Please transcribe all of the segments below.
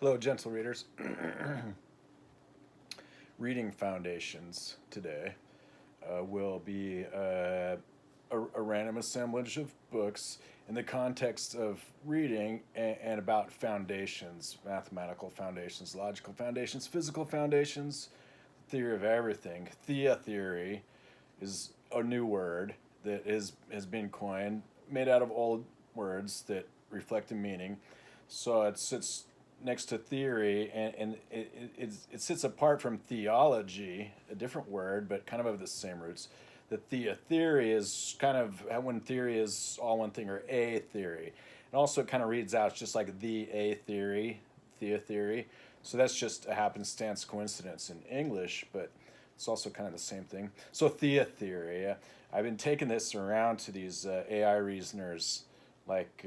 Hello, gentle readers. Reading foundations today will be a random assemblage of books in the context of reading and about foundations, mathematical foundations, logical foundations, physical foundations, theory of everything. Theatheory is a new word that has been coined, made out of old words that reflect a meaning. So it sits next to theory, and it sits apart from theology, a different word, but kind of the same roots. The theory is kind of when theory is all one thing, or a theory. And also it kind of reads out just like the a theory, theory. So that's just a happenstance coincidence in English, but it's also kind of the same thing. So theory. I've been taking this around to these AI reasoners like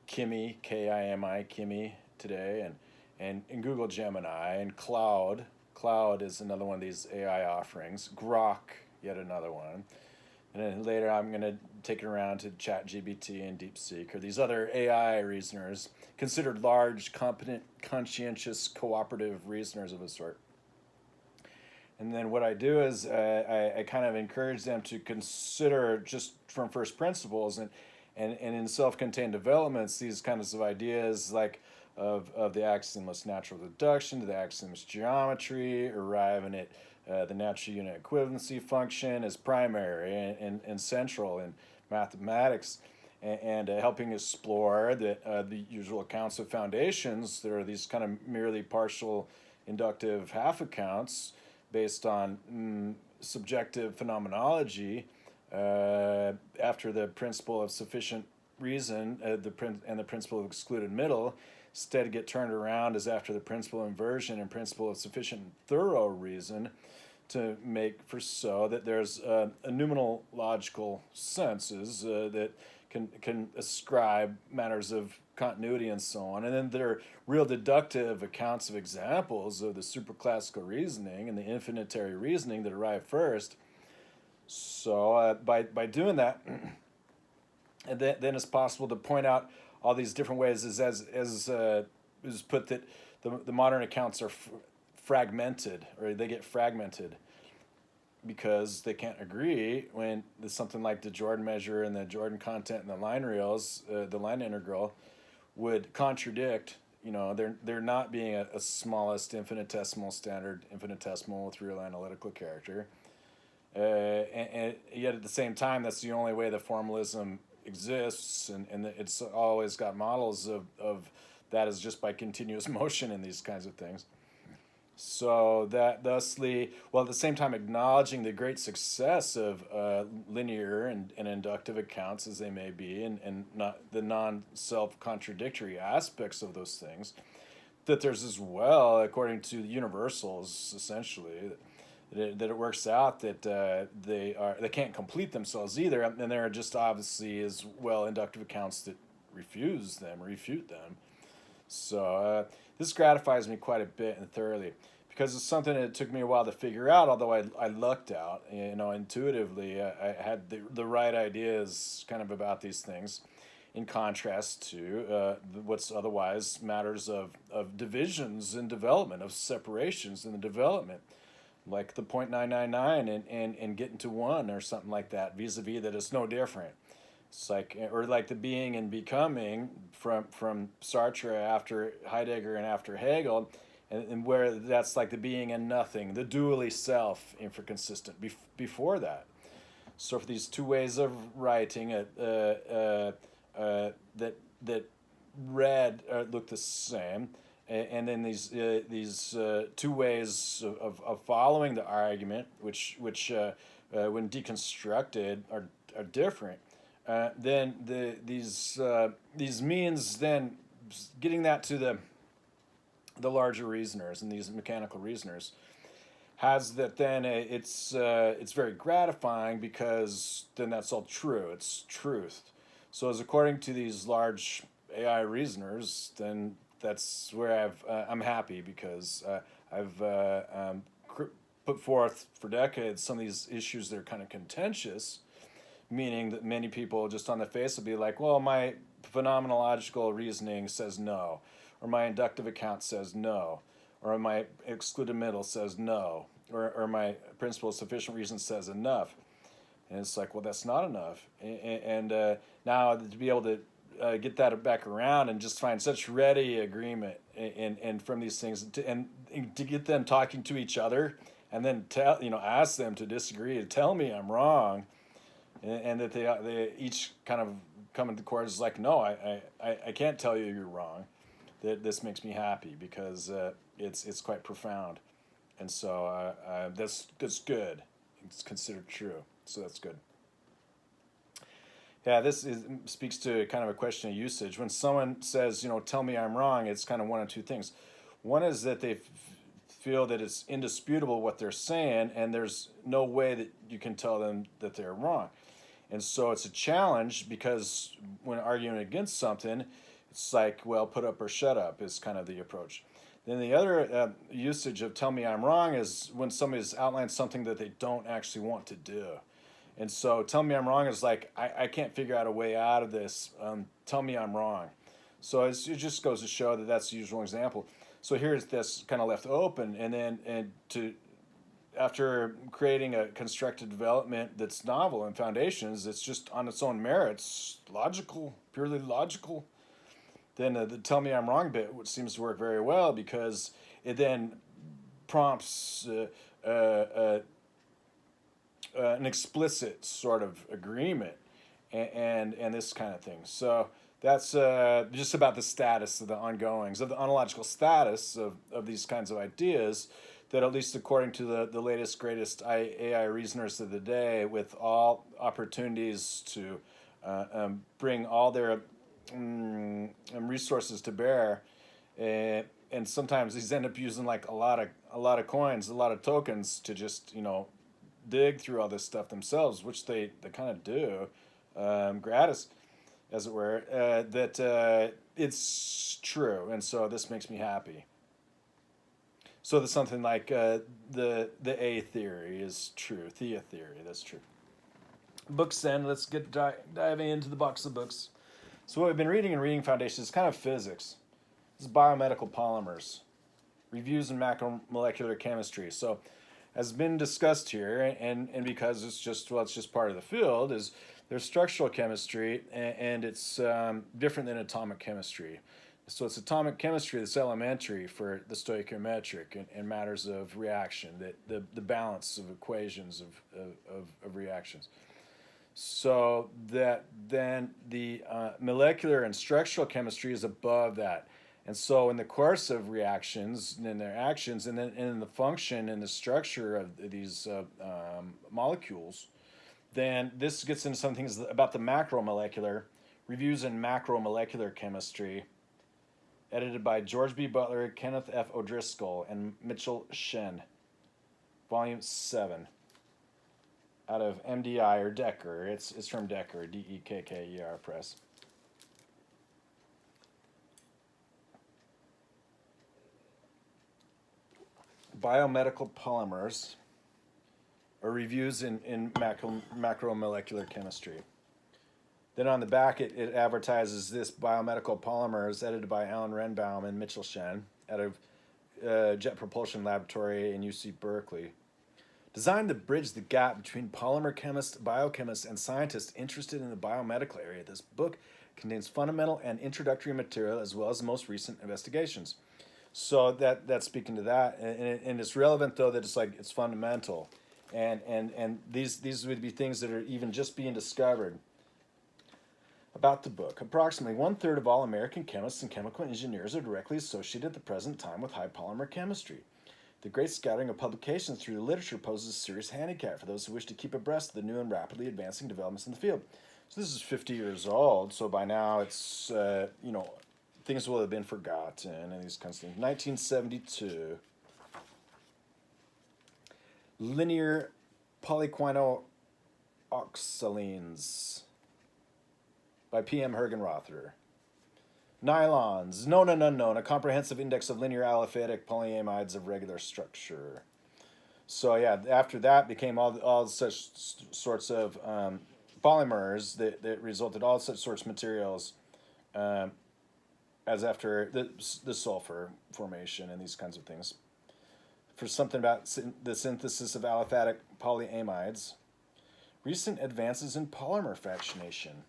Kimi, Kimi, Kimi today, and Google Gemini, and Cloud. Cloud is another one of these AI offerings. Grok, yet another one. And then later I'm going to take it around to ChatGPT and DeepSeek, or these other AI reasoners, considered large, competent, conscientious, cooperative reasoners of a sort. And then what I do is I kind of encourage them to consider just from first principles and in self-contained developments these kinds of ideas like of the axioms natural deduction to the axioms geometry, arriving at the natural unit equivalency function as primary and central in mathematics, and helping explore the usual accounts of foundations. There are these kind of merely partial inductive half accounts based on subjective phenomenology after the principle of sufficient reason and the principle of excluded middle, instead get turned around as after the principle of inversion and principle of sufficient thorough reason, to make for so that there's a numerological senses that can ascribe matters of continuity and so on. And then there are real deductive accounts of examples of the superclassical reasoning and the infinitary reasoning that arrive first. So by doing that, and then it's possible to point out all these different ways as is put that the modern accounts are fragmented, or they get fragmented because they can't agree when there's something like the Jordan measure and the Jordan content and the line reals, the line integral, would contradict. You know, they're not being a smallest infinitesimal standard infinitesimal with real analytical character. And yet at the same time, that's the only way the formalism exists, and it's always got models of that is just by continuous motion in these kinds of things. So that thusly, while at the same time acknowledging the great success of linear and inductive accounts as they may be, and not the non-self-contradictory aspects of those things, that there's as well, according to the universals, essentially, that it works out that they can't complete themselves either, and there are just obviously as well inductive accounts that refute them. So this gratifies me quite a bit and thoroughly, because it's something that took me a while to figure out. Although I lucked out, intuitively, I had the right ideas kind of about these things, in contrast to what's otherwise matters of divisions in development, of separations in the development, like the 0.999 and getting to 1 or something like that, vis-a-vis that it's no different. It's like, or like the being and becoming from Sartre after Heidegger and after Hegel, and where that's like the being and nothing, the dually self, infraconsistent before that. So for these two ways of writing that read look the same, and then these two ways of following the argument, which when deconstructed are different. Then these means then getting that to the larger reasoners and these mechanical reasoners has that then it's very gratifying, because then that's all true. It's truth. So as according to these large AI reasoners, then that's where I'm happy, because I've put forth for decades some of these issues that are kind of contentious, meaning that many people just on the face will be like, well, my phenomenological reasoning says no, or my inductive account says no, or my excluded middle says no, or my principle of sufficient reason says enough. And it's like, well, that's not enough. And now to be able to get that back around and just find such ready agreement and from these things, and to get them talking to each other, and then ask them to disagree, to tell me I'm wrong, and that they each kind of come into court is like, no, I can't tell you you're wrong. That this makes me happy because it's quite profound, and so that's good. It's considered true, so that's good. Yeah, speaks to kind of a question of usage. When someone says, tell me I'm wrong, it's kind of one of two things. One is that they feel that it's indisputable what they're saying, and there's no way that you can tell them that they're wrong. And so it's a challenge because when arguing against something, it's like, well, put up or shut up is kind of the approach. Then the other usage of tell me I'm wrong is when somebody's outlined something that they don't actually want to do. And so tell me I'm wrong is like, I can't figure out a way out of this. Tell me I'm wrong. So it just goes to show that that's the usual example. So here's this kind of left open, after creating a constructed development that's novel in foundations, it's just on its own merits, logical, purely logical, then the tell me I'm wrong bit, which seems to work very well because it then prompts an explicit sort of agreement and this kind of thing. So that's just about the status of the ongoings, of the ontological status of these kinds of ideas that, at least according to the latest, greatest AI reasoners of the day, with all opportunities to bring all their resources to bear, and sometimes these end up using like a lot of coins, a lot of tokens to just dig through all this stuff themselves, which they kind of do, gratis, as it were. That it's true, and so this makes me happy. So there's something like the A theory is true, Theatheory, that's true. Books then, let's get diving into the box of books. So what we've been reading in Reading Foundations is kind of physics. This is biomedical polymers, reviews in macromolecular chemistry. So as been discussed here, and because it's just part of the field, is there's structural chemistry, and it's different than atomic chemistry. So it's atomic chemistry that's elementary for the stoichiometric and matters of reaction, the balance of equations of reactions. So that then the molecular and structural chemistry is above that. And so in the course of reactions and in their actions, and then in the function and the structure of these molecules, then this gets into some things about the macromolecular, reviews in macromolecular chemistry, edited by George B. Butler, Kenneth F. O'Driscoll, and Mitchell Shen, Volume 7, out of MDI or Dekker. It's from Dekker, D-E-K-K-E-R Press. Biomedical polymers, or reviews in macromolecular chemistry. Then on the back, it advertises this biomedical polymers, edited by Alan Renbaum and Mitchell Shen, out of Jet Propulsion Laboratory in UC Berkeley. Designed to bridge the gap between polymer chemists, biochemists, and scientists interested in the biomedical area, this book contains fundamental and introductory material as well as the most recent investigations. So that's speaking to that, and it's relevant though that it's fundamental, and these would be things that are even just being discovered. About the book, approximately 1/3 of all American chemists and chemical engineers are directly associated at the present time with high polymer chemistry. The great scattering of publications through the literature poses a serious handicap for those who wish to keep abreast of the new and rapidly advancing developments in the field. So this is 50 years old, so by now it's, things will have been forgotten and these kinds of things. 1972. Linear polyquinoxylenes by P.M. Hergenrother. Nylons, known and unknown, a comprehensive index of linear aliphatic polyamides of regular structure. So yeah, after that became all such sorts of polymers that resulted all such sorts of materials as after the sulfur formation and these kinds of things. For something about the synthesis of aliphatic polyamides, recent advances in polymer fractionation,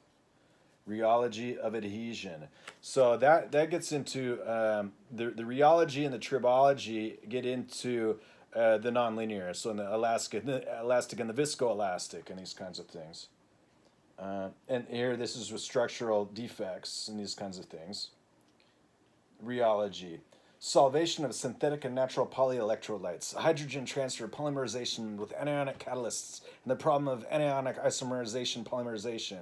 rheology of adhesion. So that gets into the rheology and the tribology get into the nonlinear. So in the elastic and the viscoelastic and these kinds of things. And here this is with structural defects and these kinds of things. Rheology. Solvation of synthetic and natural polyelectrolytes, hydrogen transfer polymerization with anionic catalysts, and the problem of anionic isomerization polymerization.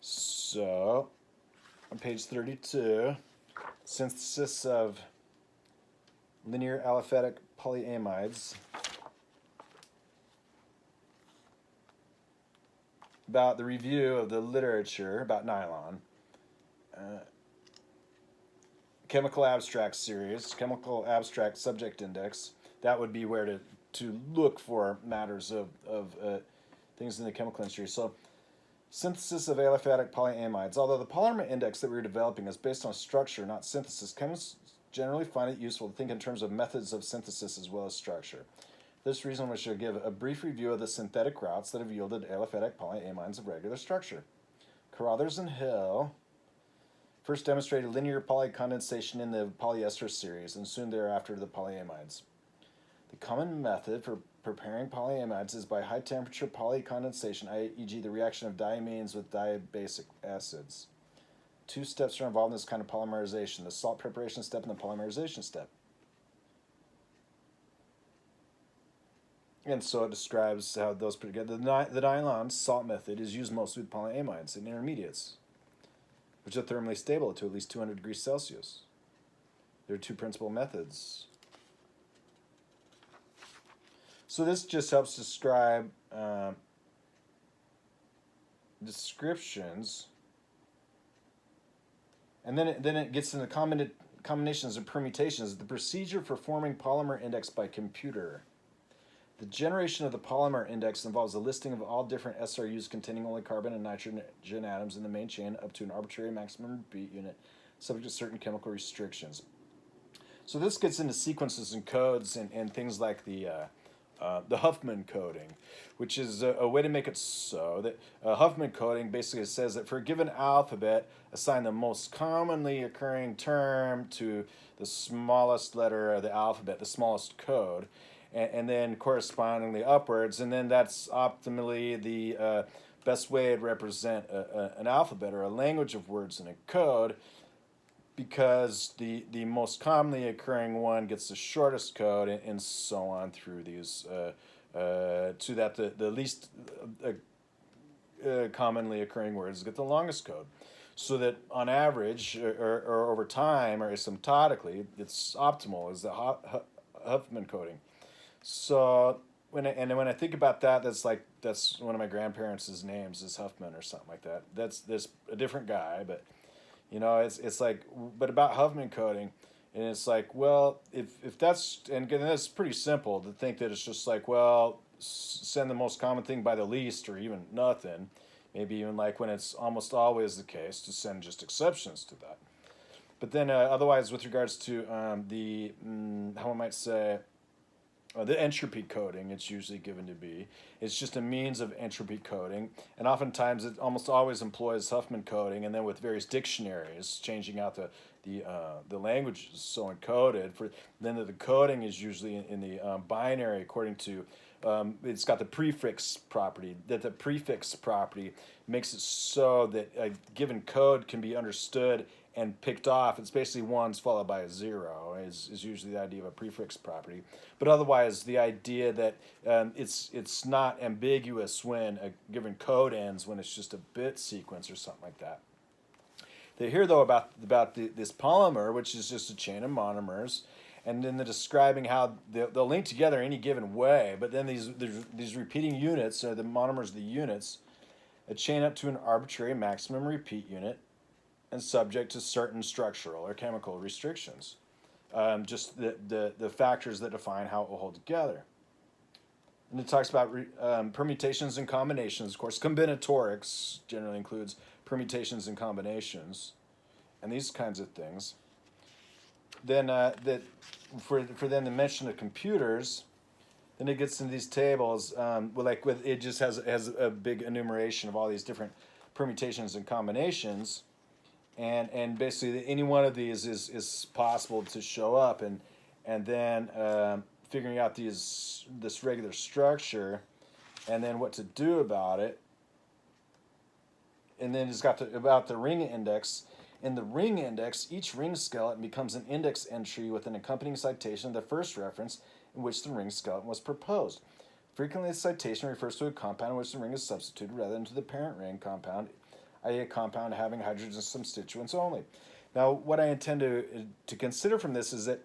So, on page 32, synthesis of linear aliphatic polyamides. About the review of the literature about nylon. Chemical abstract series, chemical abstract subject index. That would be where to look for matters of things in the chemical industry. So, synthesis of aliphatic polyamides. Although the polymer index that we're developing is based on structure, not synthesis, chemists generally find it useful to think in terms of methods of synthesis as well as structure. For this reason, we should give a brief review of the synthetic routes that have yielded aliphatic polyamides of regular structure. Carruthers and Hill first demonstrated linear polycondensation in the polyester series and soon thereafter the polyamides. The common method for preparing polyamides is by high temperature polycondensation, e.g. the reaction of diamines with diabasic acids. Two steps are involved in this kind of polymerization, the salt preparation step and the polymerization step. And so it describes how those put together. The nylon salt method is used mostly with polyamides and intermediates, which are thermally stable to at least 200 degrees Celsius. There are two principal methods. So this just helps describe descriptions. And then it gets into combinations and permutations. The procedure for forming polymer index by computer. The generation of the polymer index involves a listing of all different SRUs containing only carbon and nitrogen atoms in the main chain up to an arbitrary maximum repeat unit, subject to certain chemical restrictions. So this gets into sequences and codes and things like the Huffman coding, which is a way to make it so that Huffman coding basically says that for a given alphabet, assign the most commonly occurring term to the smallest letter of the alphabet, the smallest code, and then correspondingly upwards, and then that's optimally the best way to represent an alphabet or a language of words in a code, because the most commonly occurring one gets the shortest code, and so on through these to that the least commonly occurring words get the longest code, so that on average or over time or asymptotically it's optimal is the Huffman coding. So when I think about that, that's one of my grandparents' names is Huffman or something like that. That's a different guy, but it's like, but about Huffman coding, and it's like, well, if that's, and that's pretty simple to think that it's just like, well, send the most common thing by the least or even nothing, maybe even like when it's almost always the case to send just exceptions to that. But then otherwise, with regards to how I might say, the entropy coding, it's usually given to be. It's just a means of entropy coding, and oftentimes it almost always employs Huffman coding, and then with various dictionaries changing out the languages so encoded. Then the coding is usually in the binary according to it's got the prefix property. That the prefix property makes it so that a given code can be understood and picked off. It's basically ones followed by a zero is usually the idea of a prefix property. But otherwise, the idea that it's not ambiguous when a given code ends, when it's just a bit sequence or something like that. They hear though about this polymer, which is just a chain of monomers, and then they're describing how they'll link together any given way. But then these repeating units, the monomers, the units, a chain up to an arbitrary maximum repeat unit, and subject to certain structural or chemical restrictions. Just the factors that define how it will hold together. And it talks about permutations and combinations. Of course, combinatorics generally includes permutations and combinations, and these kinds of things. Then that for then the mention of computers, then it gets into these tables. It just has a big enumeration of all these different permutations and combinations, and basically any one of these is possible to show up, and then figuring out this regular structure, and then what to do about it. And then it's got about the ring index. In the ring index, each ring skeleton becomes an index entry with an accompanying citation of the first reference in which the ring skeleton was proposed. Frequently, the citation refers to a compound in which the ring is substituted rather than to the parent ring compound, i.e. a compound having hydrogen substituents only. Now, what I intend to consider from this is that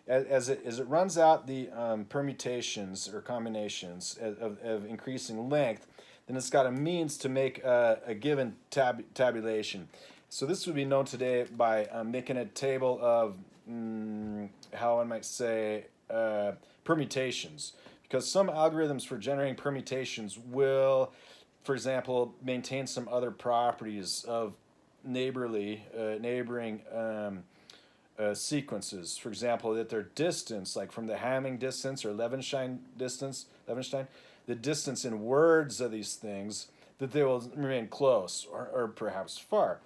as it runs out the permutations or combinations of increasing length, then it's got a means to make a given tabulation. So this would be known today by making a table of, how I might say, permutations. Because some algorithms for generating permutations will, for example, maintain some other properties of neighboring sequences. For example, that their distance, like from the Hamming distance or Levenshtein distance, the distance in words of these things, that they will remain close or perhaps far.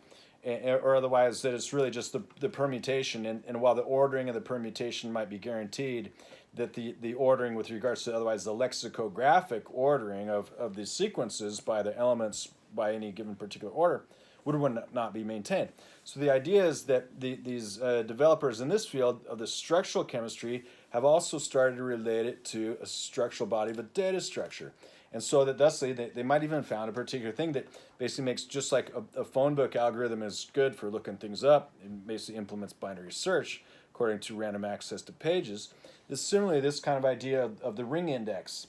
Or otherwise that it's really just the permutation, and while the ordering of the permutation might be guaranteed, that the ordering with regards to otherwise the lexicographic ordering of the sequences by the elements by any given particular order would not be maintained. So the idea is that these developers in this field of the structural chemistry have also started to relate it to a structural body of a data structure. And so that thusly they might even found a particular thing that basically makes, just like a phone book algorithm is good for looking things up, and basically implements binary search according to random access to pages, is similarly this kind of idea of the ring index.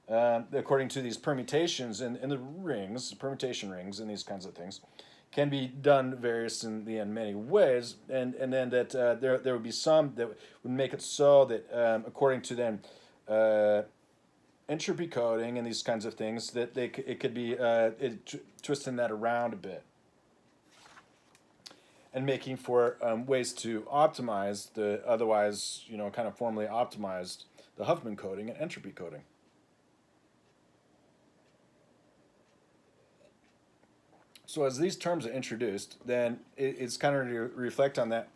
According to these permutations in the rings, permutation rings and these kinds of things, can be done in many ways, and then that there would be some that would make it so that according to then entropy coding and these kinds of things, that it could be twisting that around a bit and making for ways to optimize the otherwise kind of formally optimized the Huffman coding and entropy coding. So as these terms are introduced, then it's kind of to reflect on that.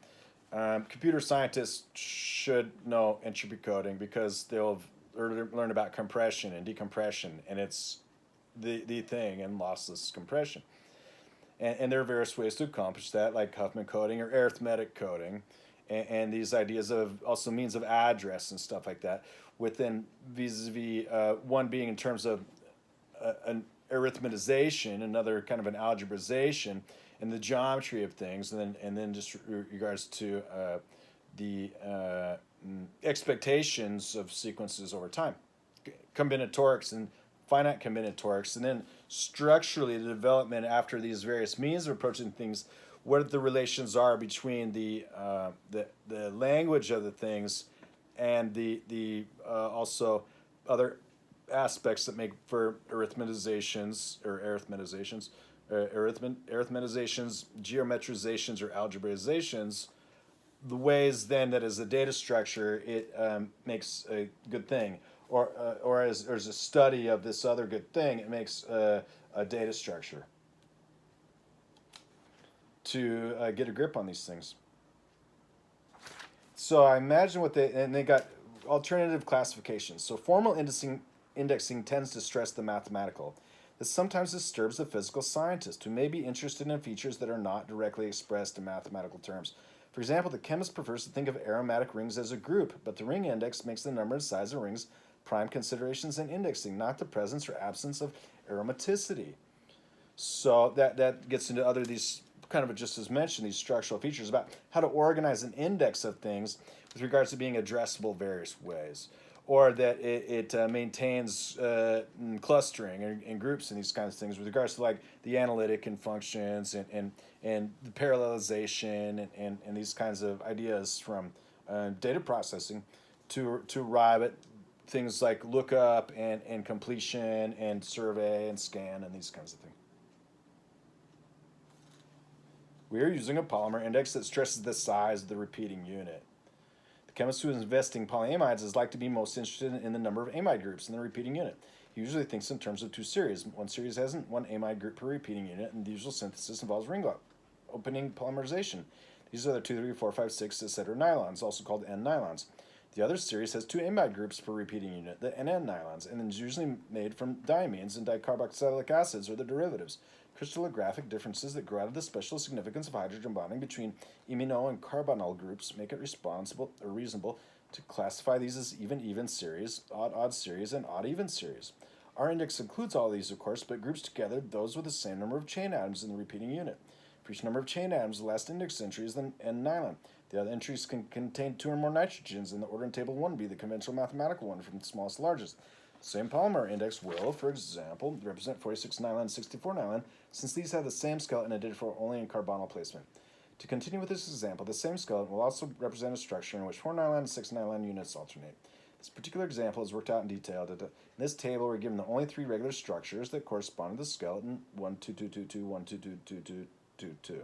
Computer scientists should know entropy coding because they'll learn about compression and decompression, and it's the thing in lossless compression. And there are various ways to accomplish that, like Huffman coding or arithmetic coding, and these ideas of also means of address and stuff like that, within vis-a-vis one being in terms of an arithmetization, another kind of an algebrization, and the geometry of things, and then just regards to the expectations of sequences over time, combinatorics and finite combinatorics, and then structurally the development after these various means of approaching things, what the relations are between the language of the things and the also other aspects that make for arithmetizations, geometrizations, or algebraizations, the ways then that as a data structure it makes a good thing, or as a study of this other good thing, it makes a data structure to get a grip on these things. So I imagine they got alternative classifications. So formal indexing tends to stress the mathematical. This sometimes disturbs the physical scientist, who may be interested in features that are not directly expressed in mathematical terms. For example, the chemist prefers to think of aromatic rings as a group, but the ring index makes the number and size of rings prime considerations in indexing, not the presence or absence of aromaticity. So that gets into other these kind of, just as mentioned, these structural features about how to organize an index of things with regards to being addressable various ways, or that it maintains clustering and groups and these kinds of things with regards to like the analytic and functions and the parallelization and these kinds of ideas from data processing to arrive at things like lookup and completion and survey and scan and these kinds of things. We are using a polymer index that stresses the size of the repeating unit. The chemist who is investing polyamides is likely to be most interested in the number of amide groups in the repeating unit. He usually thinks in terms of two series. One series has one amide group per repeating unit, and the usual synthesis involves ring opening polymerization. These are the 2, 3, 4, 5, 6, etc. nylons, also called N-nylons. The other series has two amide groups per repeating unit, the NN nylons, and is usually made from diamines and dicarboxylic acids or the derivatives. Crystallographic differences that grow out of the special significance of hydrogen bonding between imino and carbonyl groups make it reasonable to classify these as even series, odd series, and odd-even series. Our index includes all these, of course, but groups together those with the same number of chain atoms in the repeating unit. For each number of chain atoms, the last index entry is the N-nylon. The other entries can contain 2 or more nitrogens, and the order in table 1 be the conventional mathematical one from the smallest to largest. The same polymer index will, for example, represent 46 nylon, 64 nylon, since these have the same skeleton identified only in carbonyl placement. To continue with this example, the same skeleton will also represent a structure in which 4 nylon and 6 nylon units alternate. This particular example is worked out in detail. In this table, we're given the only 3 regular structures that correspond to the skeleton 1, 2, 2, 2, 2, 1, 2, 2, 2, 2, 2, 2.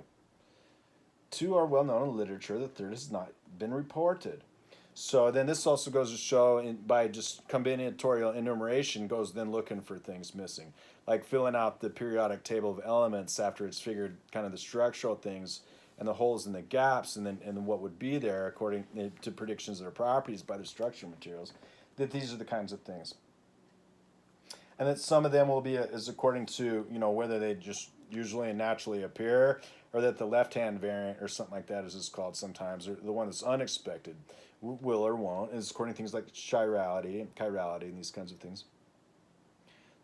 2 are well known in literature, the third has not been reported. So then this also goes to show by just combinatorial enumeration goes then looking for things missing. Like filling out the periodic table of elements after it's figured kind of the structural things and the holes and the gaps and then what would be there according to predictions of their properties by the structure materials. That these are the kinds of things. And that some of them will be is according to, whether they just usually and naturally appear, or that the left-hand variant or something like that is just called sometimes, or the one that's unexpected, will or won't, is according to things like chirality and these kinds of things.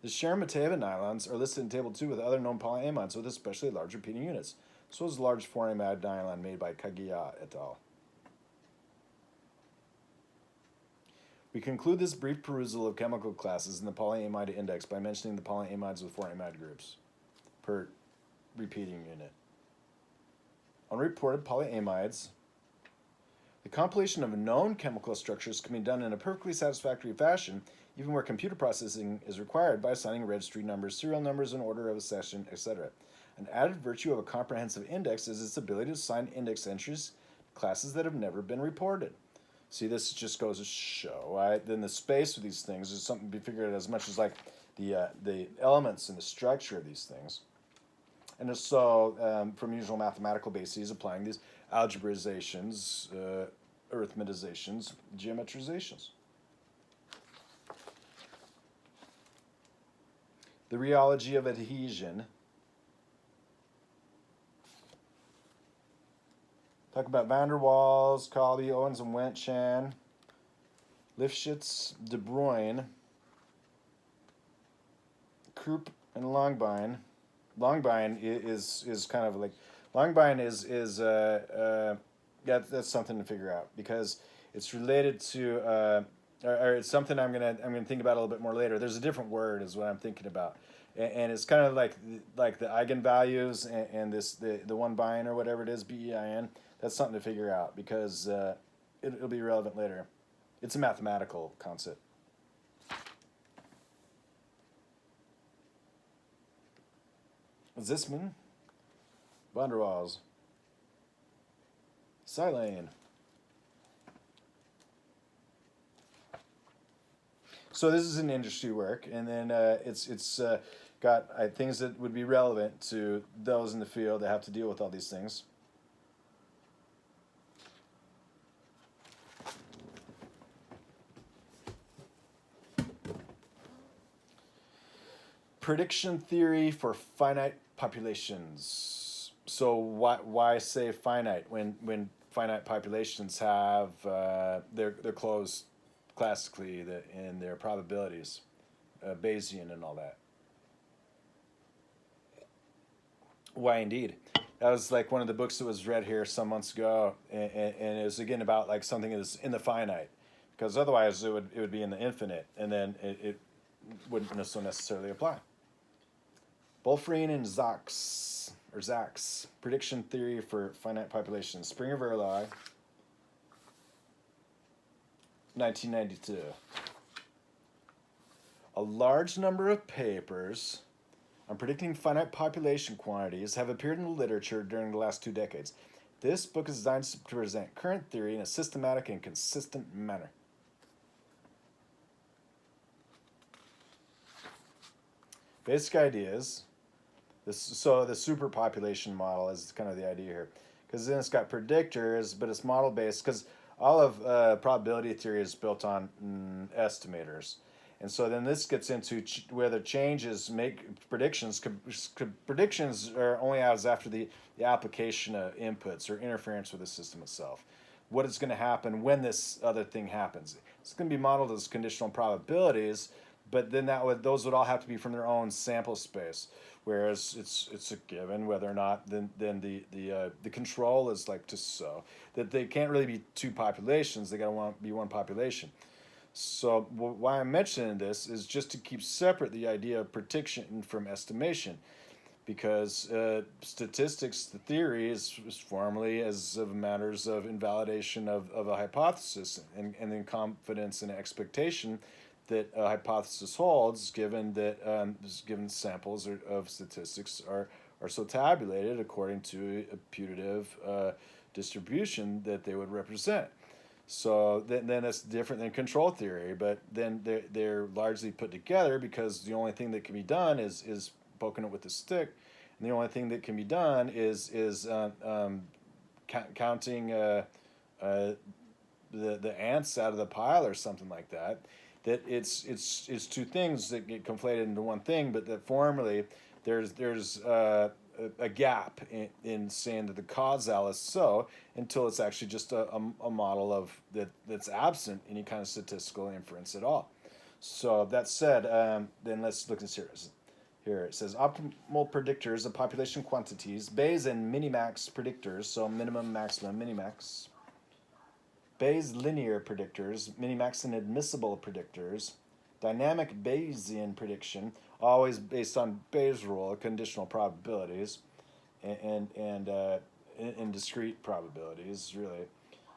The Shermateva nylons are listed in Table 2 with other known polyamides with especially large repeating units. So is the large 4-amide nylon made by Kaguya et al. We conclude this brief perusal of chemical classes in the polyamide index by mentioning the polyamides with 4 amide groups per repeating unit. Unreported polyamides. The compilation of known chemical structures can be done in a perfectly satisfactory fashion, even where computer processing is required by assigning registry numbers, serial numbers in order of accession, etc. An added virtue of a comprehensive index is its ability to assign index entries to classes that have never been reported. See, this just goes to show, right? Then the space of these things is something to be figured out as much as like the elements and the structure of these things. And so, from usual mathematical bases, applying these algebraizations, arithmetizations, geometrizations. The rheology of adhesion. Talk about van der Waals, Colley, Owens and Wentchan, Lifshitz, De Bruyne, Krupp, and Longbine. Longbine is kind of like Longbine is that's something to figure out because it's related to or it's something I'm gonna think about a little bit more later. There's a different word is what I'm thinking about, and it's kind of like the eigenvalues and this the one bein or whatever it is, BEIN. That's something to figure out because it'll be relevant later. It's a mathematical concept. Zisman, van der Waals, silane. So this is an industry work, and then it's got things that would be relevant to those in the field that have to deal with all these things. Prediction theory for finite populations. So why say finite when finite populations have they're closed classically in their probabilities, Bayesian and all that? Why indeed? That was like one of the books that was read here some months ago, and it was again about like something that is in the finite, because otherwise it would be in the infinite, and then it wouldn't necessarily apply. Bolfarine and Zacks, prediction theory for finite populations, Spring of Verlaag, 1992. A large number of papers on predicting finite population quantities have appeared in the literature during the last 2 decades. This book is designed to present current theory in a systematic and consistent manner. Basic ideas. So the superpopulation model is kind of the idea here. Because then it's got predictors, but it's model-based, because all of probability theory is built on estimators. And so then this gets into whether changes make predictions. Predictions are only as after the application of inputs or interference with the system itself. What is going to happen when this other thing happens? It's going to be modeled as conditional probabilities, but then those would all have to be from their own sample space. Whereas it's a given whether or not then the control is like so that they can't really be two populations. They got to be one population. So why I'm mentioning this is just to keep separate the idea of prediction from estimation, because statistics, the theory, is formally as of matters of invalidation of a hypothesis and then confidence and expectation that a hypothesis holds, given that given samples of statistics are so tabulated according to a putative distribution that they would represent. So then that's different than control theory, but then they're largely put together because the only thing that can be done is poking it with a stick, and the only thing that can be done is counting the ants out of the pile or something like that. That it's two things that get conflated into one thing, but that formally there's a gap in saying that the causal is so until it's actually just a model of that's absent any kind of statistical inference at all. So that said, then let's look at this here. It says optimal predictors of population quantities, Bayes and minimax predictors, so minimum, maximum, minimax. Bayes linear predictors, minimax and admissible predictors, dynamic Bayesian prediction, always based on Bayes' rule, conditional probabilities, and discrete probabilities, really.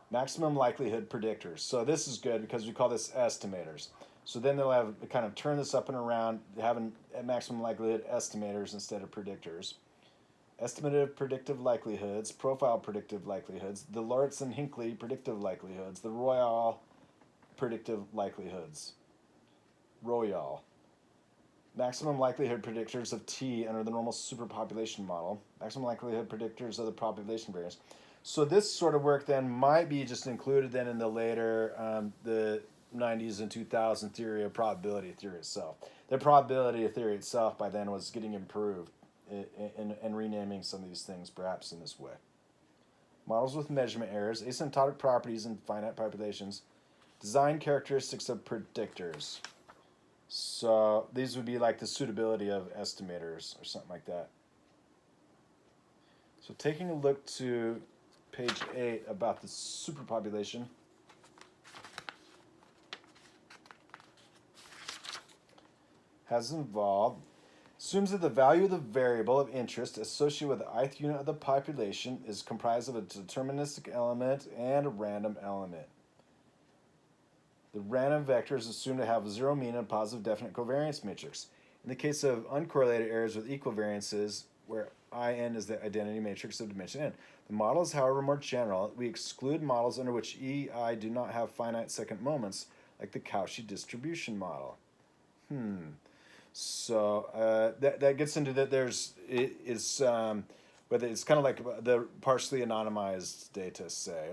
Maximum likelihood predictors. So this is good because we call this estimators. So then they'll have kind of turn this up and around, having maximum likelihood estimators instead of predictors. Estimative predictive likelihoods, profile predictive likelihoods, the Lorentz and Hinckley predictive likelihoods, the Royal predictive likelihoods. Royal. Maximum likelihood predictors of T under the normal superpopulation model. Maximum likelihood predictors of the population variance. So this sort of work then might be just included then in the later, the 90s and 2000 theory of probability theory itself. The probability theory itself by then was getting improved and renaming some of these things perhaps in this way. Models with measurement errors, asymptotic properties in finite populations, design characteristics of predictors. So these would be like the suitability of estimators or something like that. So taking a look to page 8 about the superpopulation. Has involved assumes that the value of the variable of interest associated with the ith unit of the population is comprised of a deterministic element and a random element. The random vector is assumed to have a zero mean and a positive definite covariance matrix. In the case of uncorrelated errors with equal variances, where IN is the identity matrix of dimension n. The model is, however, more general. We exclude models under which EI do not have finite second moments, like the Cauchy distribution model. So that gets into that. Whether it's kind of like the partially anonymized data, say,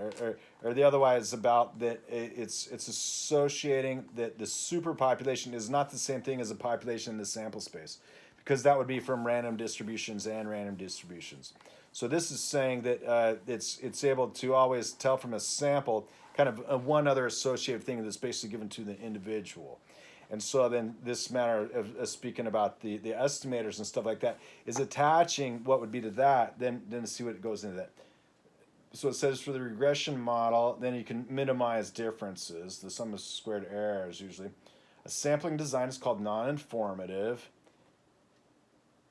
or the otherwise about that it's associating that the superpopulation is not the same thing as a population in the sample space, because that would be from random distributions and random distributions. So this is saying that it's able to always tell from a sample kind of one other associated thing that's basically given to the individual. And so then this matter of speaking about the estimators and stuff like that is attaching what would be to that, then to see what goes into that. So it says for the regression model, then you can minimize differences. The sum of squared errors usually. A sampling design is called non-informative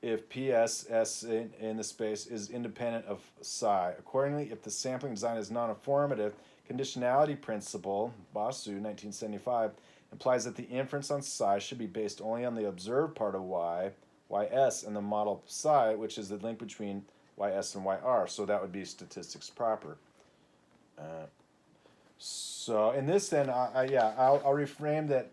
if PSS in the space is independent of psi. Accordingly, if the sampling design is non-informative, Conditionality principle, Basu, 1975, implies that the inference on psi should be based only on the observed part of y, ys, and the model psi, which is the link between ys and yr. So that would be statistics proper. So in this, then, I'll reframe that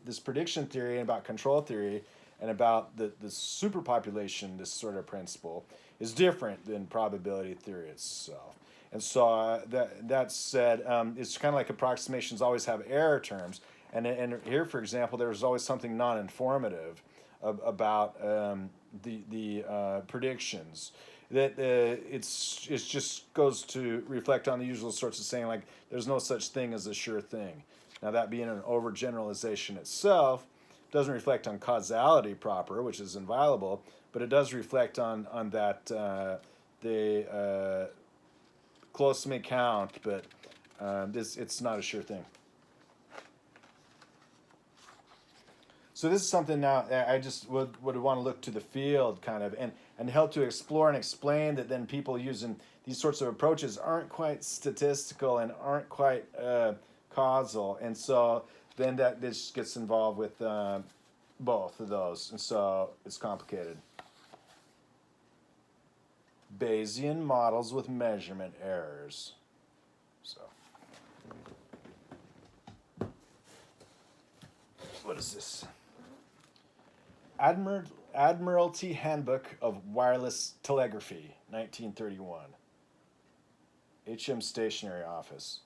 this prediction theory and about control theory and about the superpopulation, this sort of principle, is different than probability theory itself. And so that said, it's kind of like approximations always have error terms. And here, for example, there's always something non-informative about the predictions. That it's just goes to reflect on the usual sorts of saying, like, there's no such thing as a sure thing. Now, that being an overgeneralization itself doesn't reflect on causality proper, which is inviolable, but it does reflect on that they close may count, but it's not a sure thing. So this is something now I just would want to look to the field kind of and help to explore and explain that then people using these sorts of approaches aren't quite statistical and aren't quite causal. And so then this gets involved with both of those. And so it's complicated. Bayesian models with measurement errors. So what is this? Admiralty Handbook of Wireless Telegraphy, 1931. HM Stationery Office.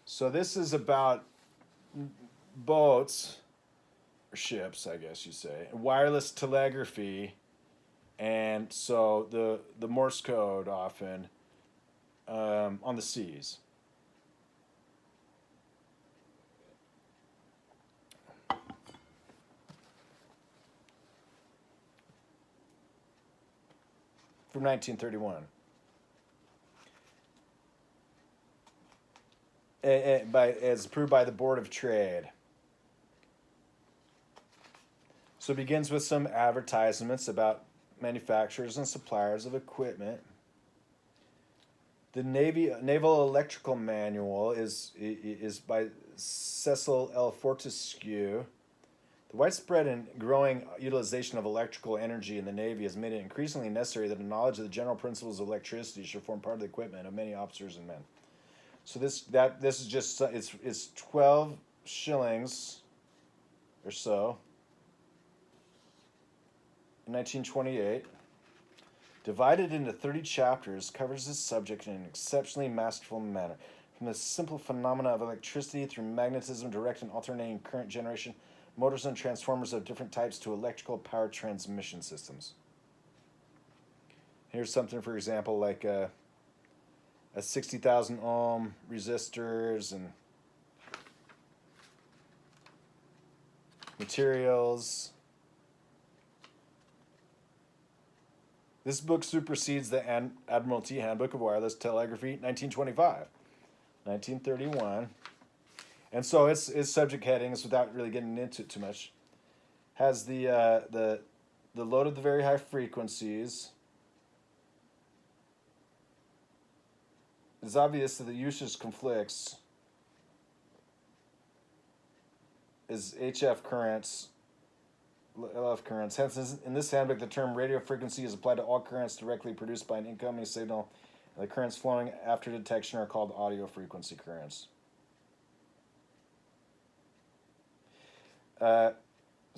So this is about boats, or ships, I guess you say, wireless telegraphy, and so the Morse code often on the seas. From 1931. As approved by the Board of Trade. So it begins with some advertisements about manufacturers and suppliers of equipment. The Naval Electrical Manual is by Cecil L. Fortescue. The widespread and growing utilization of electrical energy in the Navy has made it increasingly necessary that a knowledge of the general principles of electricity should form part of the equipment of many officers and men. So this is just it's 12 shillings or so in 1928. Divided into 30 chapters, covers this subject in an exceptionally masterful manner, from the simple phenomena of electricity through magnetism, direct and alternating current generation, motors and transformers of different types to electrical power transmission systems. Here's something, for example, like a 60,000 ohm resistors and materials. This book supersedes the Admiralty Handbook of Wireless Telegraphy, 1925, 1931. And so its subject headings, without really getting into it too much, has the load of the very high frequencies. It's obvious that the usage conflicts is HF currents, LF currents. Hence, in this handbook, the term radio frequency is applied to all currents directly produced by an incoming signal, and the currents flowing after detection are called audio frequency currents.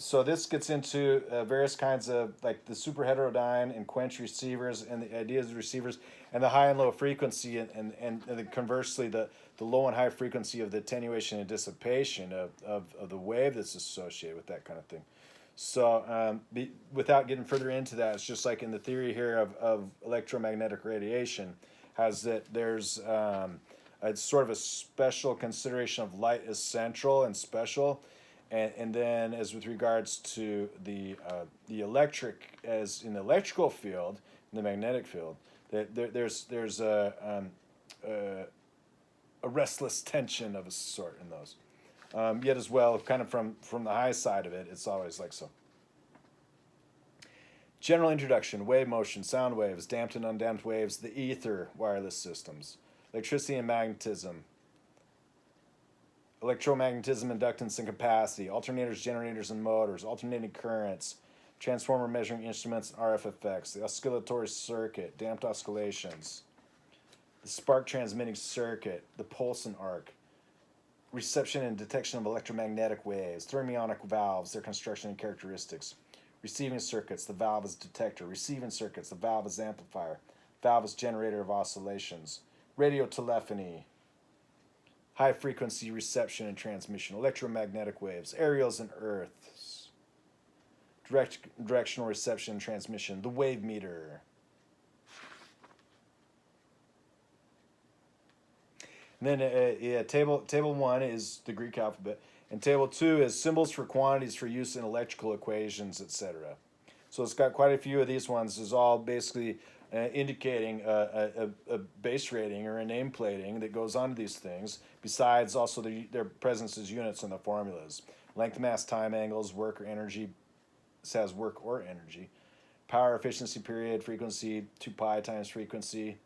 So this gets into various kinds of, like, the super heterodyne and quench receivers and the ideas of receivers and the high and low frequency and conversely the low and high frequency of the attenuation and dissipation of the wave that's associated with that kind of thing. So without getting further into that, it's just like in the theory here of electromagnetic radiation, has that there's it's sort of a special consideration of light as central and special. And then, as with regards to the electric, as in the electrical field, in the magnetic field, there's a restless tension of a sort in those. Yet as well, kind of from the high side of it, it's always like so. General introduction: wave motion, sound waves, damped and undamped waves, the ether, wireless systems, electricity and magnetism. electromagnetism, inductance, and capacity, alternators, generators, and motors, alternating currents, transformer measuring instruments, and RF effects, the oscillatory circuit, damped oscillations, the spark transmitting circuit, the pulse and arc, reception and detection of electromagnetic waves, thermionic valves, their construction and characteristics, receiving circuits, the valve as detector, receiving circuits, the valve as amplifier, valve as generator of oscillations, radio telephony, high frequency reception and transmission, electromagnetic waves, aerials and earths, directional reception and transmission, the wave meter. And then table 1 is the Greek alphabet, and table 2 is symbols for quantities for use in electrical equations, etc. So it's got quite a few of these ones. Is all basically indicating a base rating or a nameplating that goes onto these things, besides also their presence as units in the formulas. Length, mass, time, angles, work or energy. This has work or energy. Power, efficiency, period, frequency, 2 pi times frequency.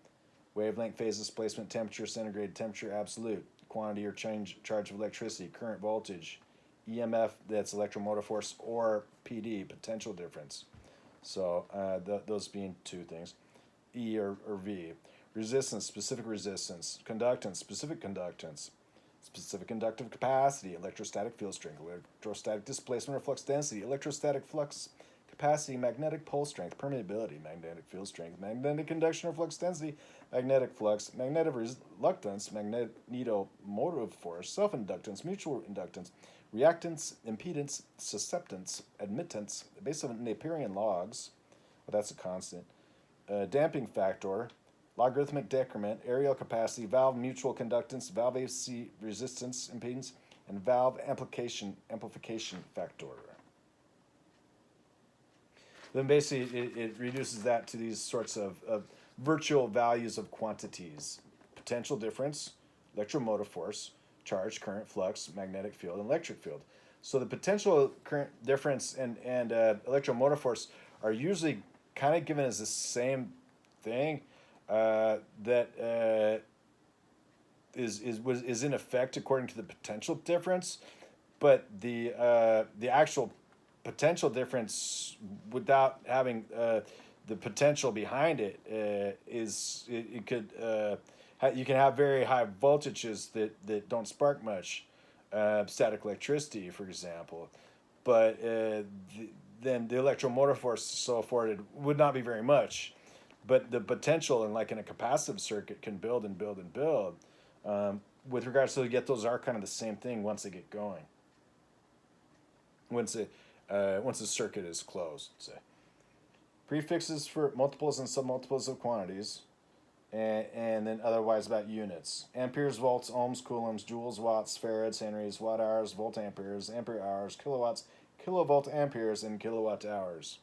Wavelength, phase displacement, temperature, centigrade temperature, absolute. Quantity or charge of electricity, current voltage. EMF, that's electromotive force, or PD, potential difference. So those being 2 things. E or V. Resistance, specific resistance. Conductance, specific conductance. Specific conductive capacity, electrostatic field strength, electrostatic displacement or flux density, electrostatic flux capacity, magnetic pole strength, permeability, magnetic field strength, magnetic conduction or flux density, magnetic flux, magnetic reluctance, magnetomotive force, self-inductance, mutual inductance, reactance, impedance, susceptance, admittance, base of Napierian logs, well, that's a constant, damping factor, logarithmic decrement, areal capacity, valve mutual conductance, valve AC resistance, impedance, and valve amplification factor. Then basically it reduces that to these sorts of virtual values of quantities: potential difference, electromotive force, charge, current, flux, magnetic field, and electric field. So the potential current difference and electromotive force are usually kind of given as the same thing that is in effect according to the potential difference, but the actual potential difference without having the potential behind it you can have very high voltages that don't spark much, static electricity, for example, but then the electromotive force so afforded would not be very much, but the potential in a capacitive circuit can build and build and build. With regards to yet those are kind of the same thing once they get going. Once the circuit is closed, say. Prefixes for multiples and submultiples of quantities, and then otherwise about units. Amperes, volts, ohms, coulombs, joules, watts, farads, henries, watt hours, volt amperes, ampere hours, kilowatts, kilovolt amperes, and kilowatt hours.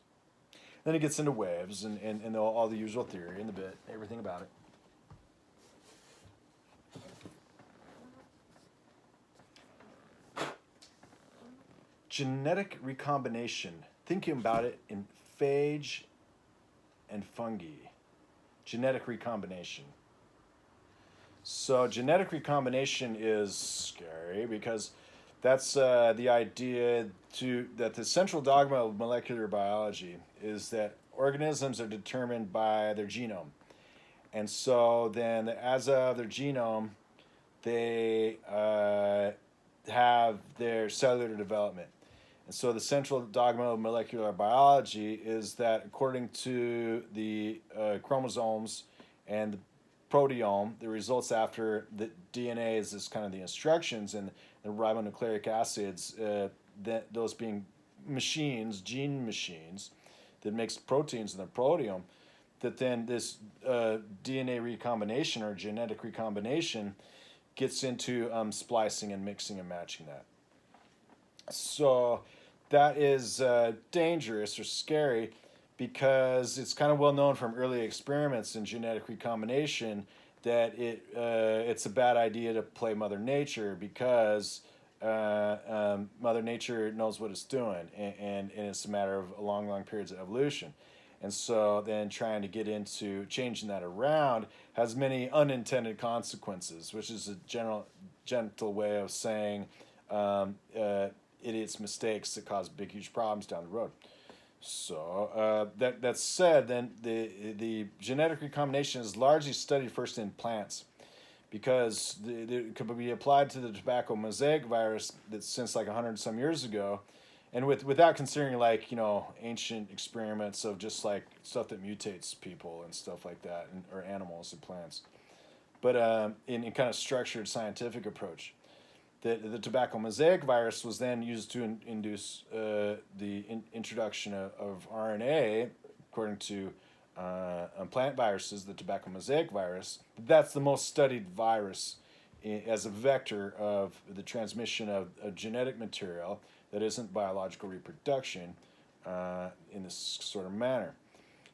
Then it gets into waves and all the usual theory and the bit, everything about it. Genetic recombination. Thinking about it in phage and fungi. Genetic recombination. So genetic recombination is scary because that's the idea that the central dogma of molecular biology is that organisms are determined by their genome. And so then as of their genome, they have their cellular development. And so the central dogma of molecular biology is that according to the chromosomes and the proteome, the results after the DNA is kind of the instructions, and the ribonucleic acids, those being machines, gene machines, that makes proteins in the proteome, that then this DNA recombination or genetic recombination gets into splicing and mixing and matching that. So that is dangerous or scary because it's kind of well known from early experiments in genetic recombination that it's a bad idea to play Mother Nature because Mother Nature knows what it's doing, and it's a matter of long periods of evolution. And so then trying to get into changing that around has many unintended consequences, which is a gentle way of saying idiots' mistakes that cause big, huge problems down the road. So that said, then the genetic recombination is largely studied first in plants, because it could be applied to the tobacco mosaic virus that's since like 100 some years ago, and without considering like ancient experiments of just like stuff that mutates people and stuff like that, or animals and plants, but in kind of structured scientific approach. The tobacco mosaic virus was then used to induce the introduction of RNA, according to plant viruses, the tobacco mosaic virus. That's the most studied virus as a vector of the transmission of genetic material that isn't biological reproduction in this sort of manner.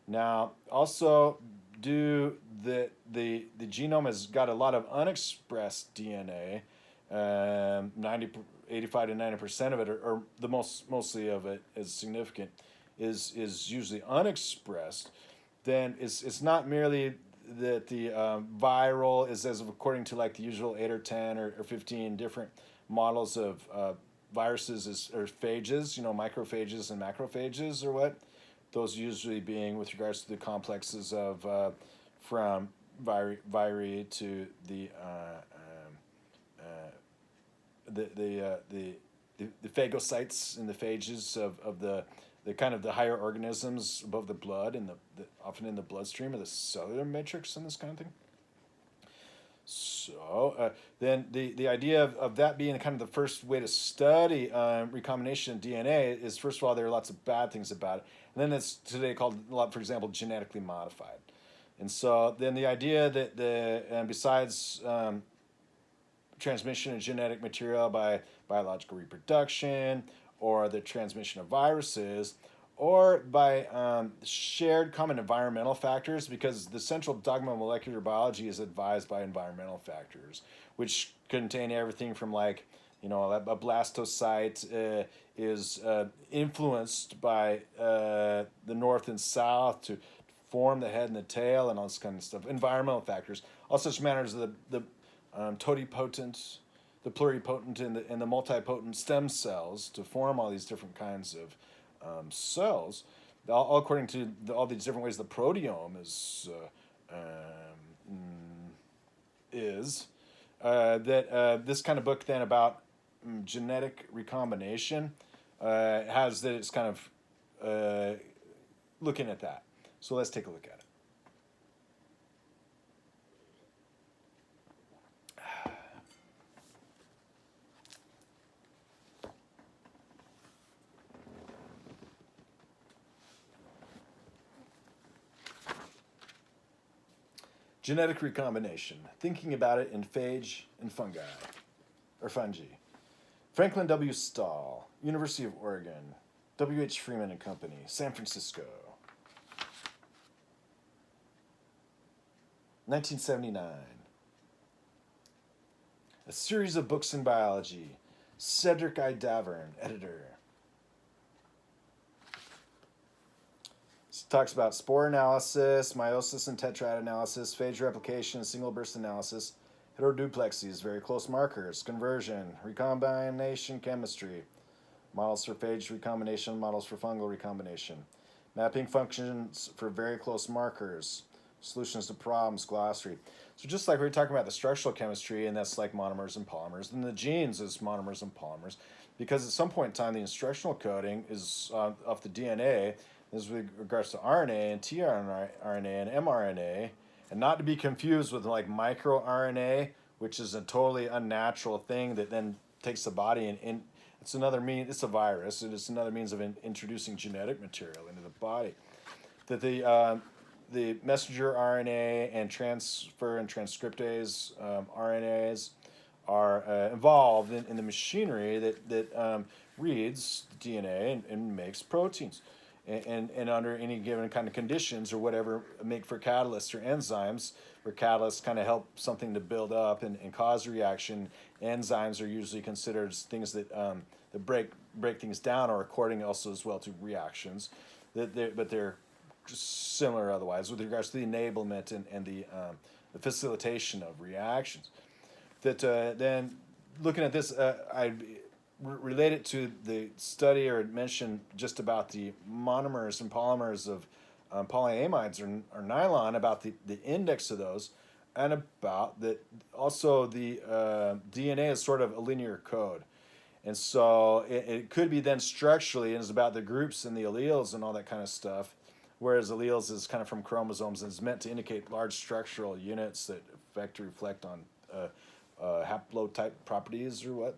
Now, also, the genome has got a lot of unexpressed DNA. 85 to 90% of it, or the mostly of it, is significant, is usually unexpressed. Then it's not merely that the viral is as according to like the usual 8 or 10 or 15 different models of viruses or phages, microphages and macrophages, or what, those usually being with regards to the complexes of from viri to the phagocytes and the phages of the kind of the higher organisms above the blood and often in the bloodstream of the cellular matrix and this kind of thing. So then the idea of that being kind of the first way to study recombination DNA is, first of all, there are lots of bad things about it, and then it's today called, for example, genetically modified. And so then the idea that besides transmission of genetic material by biological reproduction, or the transmission of viruses, or by shared common environmental factors, because the central dogma of molecular biology is advised by environmental factors, which contain everything from like, a blastocyte is influenced by the north and south to form the head and the tail and all this kind of stuff. Environmental factors, all such matters as the totipotent, the pluripotent, and the multipotent stem cells to form all these different kinds of cells, all according to all these different ways the proteome is this kind of book then about genetic recombination has that it's kind of looking at that. So let's take a look at it. Genetic recombination, thinking about it in phage and fungi. Franklin W. Stahl, University of Oregon, W.H. Freeman and Company, San Francisco. 1979. A series of books in biology. Cedric I. Davern, editor. Talks about spore analysis, meiosis and tetrad analysis, phage replication, single burst analysis, heteroduplexes, very close markers, conversion, recombination chemistry, models for phage recombination, models for fungal recombination, mapping functions for very close markers, solutions to problems, glossary. So just like we were talking about the structural chemistry, and that's like monomers and polymers, then the genes is monomers and polymers, because at some point in time the instructional coding is off the DNA. As with regards to RNA and tRNA and mRNA, and not to be confused with like microRNA, which is a totally unnatural thing that then takes the body and it's another it's a virus. It is another means of introducing genetic material into the body. That the messenger RNA and transfer and transcriptase RNAs are involved in the machinery that reads the DNA and makes proteins. And under any given kind of conditions or whatever, make for catalysts or enzymes, where catalysts kind of help something to build up and cause a reaction. Enzymes are usually considered things that break things down, or according also as well to reactions. But they're just similar otherwise with regards to the enablement and the facilitation of reactions. That then looking at this, I relate it to the study or mention just about the monomers and polymers of polyamides or nylon, about the index of those, and about that also the DNA is sort of a linear code. And so it could be then structurally, and it's about the groups and the alleles and all that kind of stuff, whereas alleles is kind of from chromosomes and is meant to indicate large structural units that affect or reflect on haplotype properties or what,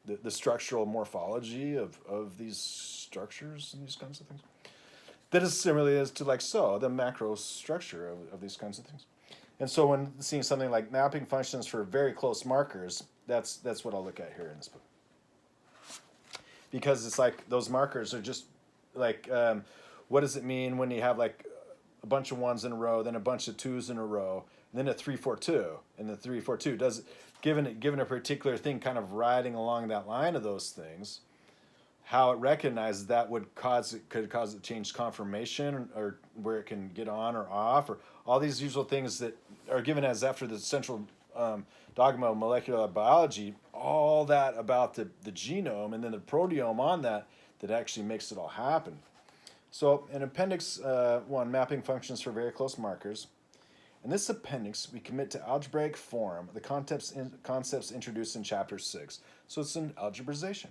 the structural morphology of these structures and these kinds of things. That is similarly as to the macro structure of these kinds of things. And so when seeing something like mapping functions for very close markers, that's what I'll look at here in this book. Because it's like those markers are just like, what does it mean when you have like a bunch of ones in a row, then a bunch of twos in a row, and then a 3-4-2, and the 3-4-2 does, given a particular thing kind of riding along that line of those things, how it recognizes that could cause it to change conformation, or where it can get on or off, or all these usual things that are given as after the central dogma of molecular biology, all that about the genome and then the proteome on that actually makes it all happen. So in Appendix 1, mapping functions for very close markers. In this appendix, we commit to algebraic form the concepts introduced in Chapter 6. So it's an algebrization.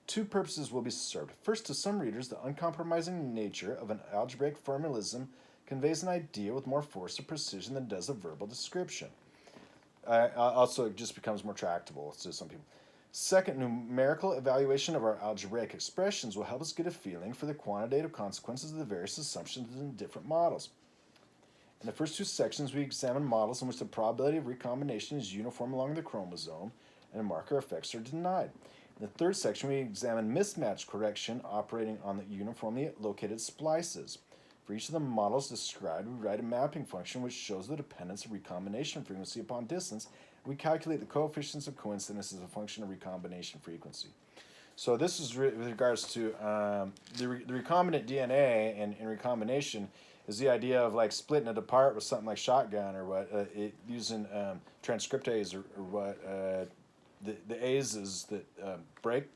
Two purposes will be served. First, to some readers, the uncompromising nature of an algebraic formalism conveys an idea with more force or precision than does a verbal description. Also, it just becomes more tractable to some people. Second, numerical evaluation of our algebraic expressions will help us get a feeling for the quantitative consequences of the various assumptions in different models. In the first two sections, we examine models in which the probability of recombination is uniform along the chromosome and marker effects are denied. In the third section, we examine mismatch correction operating on the uniformly located splices. For each of the models described, we write a mapping function which shows the dependence of recombination frequency upon distance. We calculate the coefficients of coincidence as a function of recombination frequency. So this is with regards to the recombinant DNA and recombination is the idea of like splitting it apart with something like shotgun or what, using transcriptase or what, the ases that break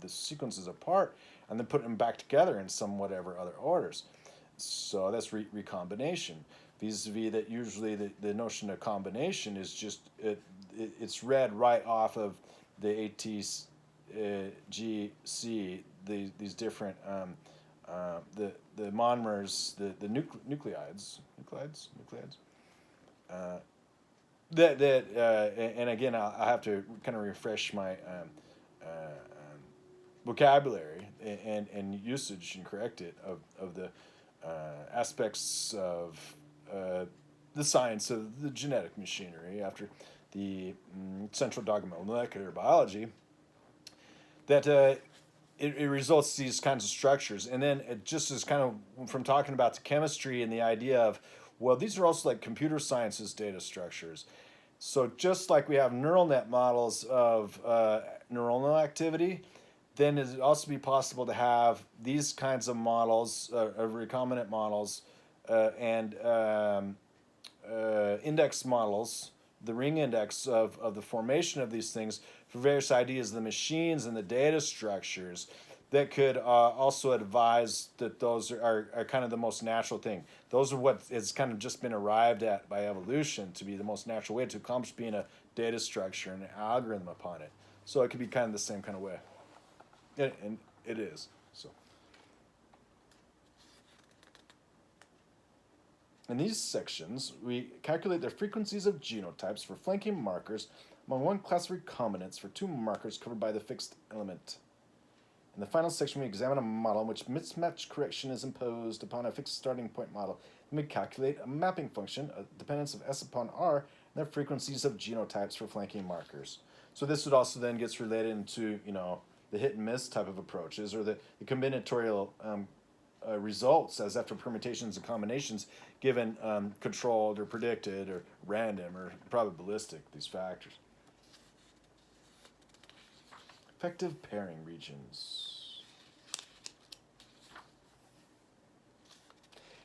the sequences apart and then put them back together in some whatever other orders. So that's recombination. Vis-a-vis that usually the notion of combination is just it's read right off of the ATGC, these different the monomers, the nucleides. And again, I'll have to kind of refresh my vocabulary and usage and correct it of the aspects of the science of the genetic machinery after the central dogma of molecular biology, that it results these kinds of structures. And then it just is kind of from talking about the chemistry and the idea of, well, these are also like computer sciences data structures. So just like we have neural net models of neuronal activity, then it'd also be possible to have these kinds of models, of recombinant models, and index models, the ring index of the formation of these things for various ideas of the machines and the data structures that could also advise that those are kind of the most natural thing. Those are what has kind of just been arrived at by evolution to be the most natural way to accomplish being a data structure and an algorithm upon it. So it could be kind of the same kind of way. And it is. So in these sections, we calculate the frequencies of genotypes for flanking markers among one class of recombinants for two markers covered by the fixed element. In the final section, we examine a model in which mismatch correction is imposed upon a fixed starting point model. And we calculate a mapping function, a dependence of S upon R, and the frequencies of genotypes for flanking markers. So this would also then gets related into, the hit and miss type of approaches, or the combinatorial results as after permutations and combinations given controlled or predicted or random or probabilistic, these factors. Effective pairing regions.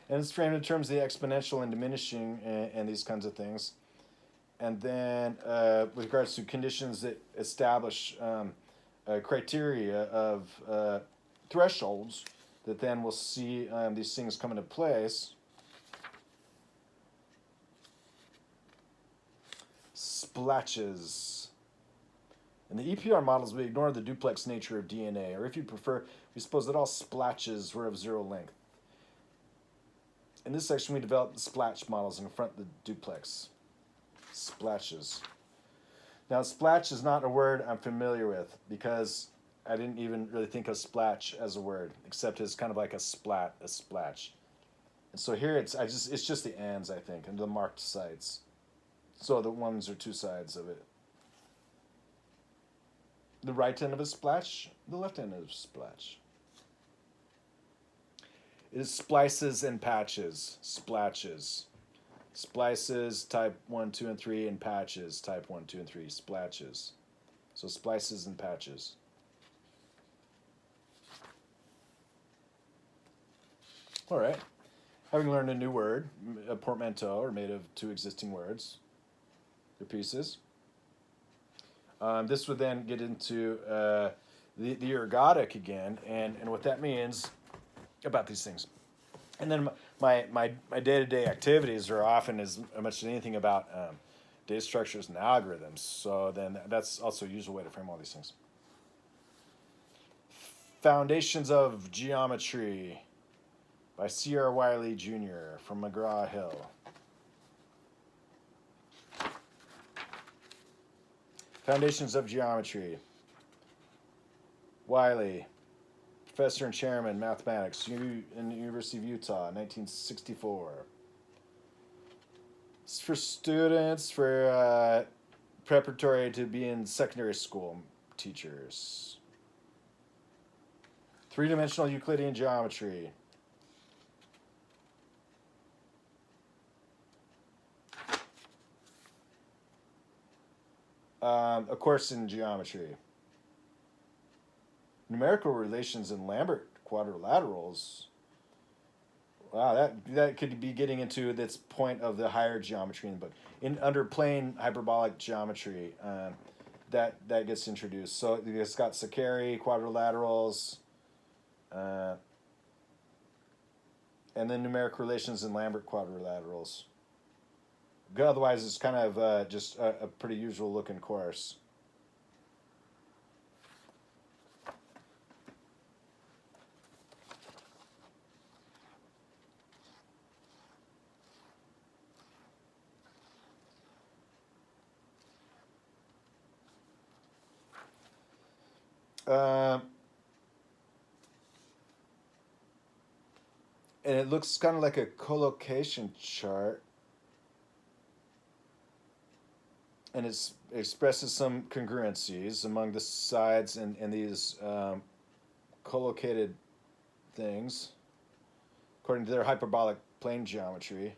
And it's framed in terms of the exponential and diminishing and these kinds of things. and then with regards to conditions that establish criteria of thresholds that then we'll see these things come into place. Splatches. In the EPR models, we ignore the duplex nature of DNA, or if you prefer, we suppose that all splatches were of zero length. In this section, we develop the splatch models and confront the duplex. Splatches. Now, splatch is not a word I'm familiar with because I didn't even really think of splatch as a word, except as kind of like a splat, a splatch. And so here it's just the ands, I think, and the marked sides. So the ones or two sides of it. The right end of a splash, the left end of a splash. It is splices and patches, splatches. Splices, type 1, 2, and 3, and patches, type 1, 2, and 3, splatches. So splices and patches. All right. Having learned a new word, a portmanteau, or made of two existing words, their pieces. This would then get into the ergodic again, and what that means about these things. And then my day-to-day activities are often as much as anything about data structures and algorithms. So then that's also a usual way to frame all these things. Foundations of Geometry by C.R. Wiley Jr. from McGraw-Hill. Foundations of Geometry. Wiley, professor and chairman, mathematics, in the University of Utah, 1964. It's for students, for preparatory to be in secondary school teachers. Three-dimensional Euclidean geometry. A course in geometry. Numerical relations in Lambert quadrilaterals. Wow, that could be getting into this point of the higher geometry in the book. Under plane hyperbolic geometry, that gets introduced. So it's got Sakari quadrilaterals, and then numeric relations in Lambert quadrilaterals. Otherwise, it's kind of just a pretty usual looking course. And it looks kind of like a collocation chart. And it expresses some congruencies among the sides and these collocated things according to their hyperbolic plane geometry.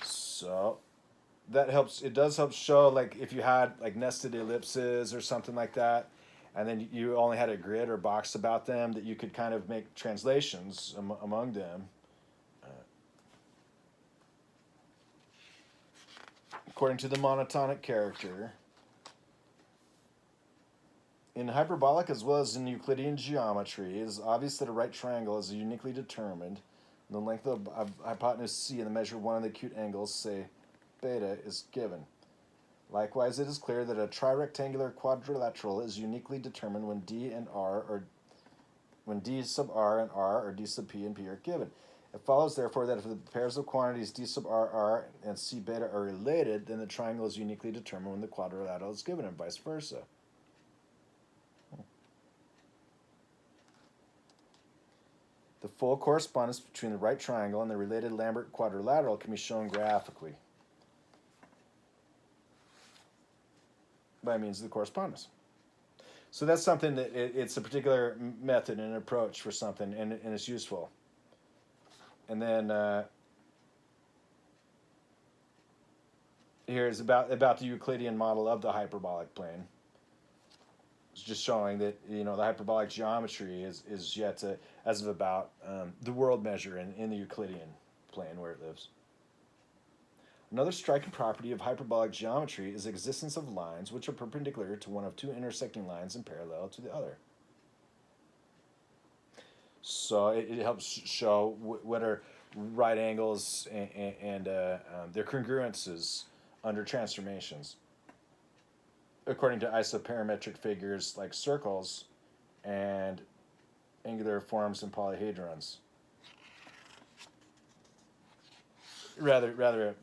So that helps. It does help show, like, if you had like nested ellipses or something like that, and then you only had a grid or box about them, that you could kind of make translations among them. According to the monotonic character. In hyperbolic as well as in Euclidean geometry, it is obvious that a right triangle is uniquely determined. The length of hypotenuse C and the measure of one of the acute angles, say beta, is given. Likewise, it is clear that a trirectangular quadrilateral is uniquely determined when D and R, or when D sub R and R, or D sub P and P are given. It follows, therefore, that if the pairs of quantities D sub R and C beta are related, then the triangle is uniquely determined when the quadrilateral is given, and vice versa. The full correspondence between the right triangle and the related Lambert quadrilateral can be shown graphically by means of the correspondence. So that's something that it's a particular method and approach for something, and it's useful. And then here is about the Euclidean model of the hyperbolic plane. It's just showing that, the hyperbolic geometry is yet to, as of about the world measure in the Euclidean plane where it lives. Another striking property of hyperbolic geometry is the existence of lines which are perpendicular to one of two intersecting lines and parallel to the other. So it helps show what are right angles and their congruences under transformations, according to isoparametric figures like circles and angular forms and polyhedrons. Rather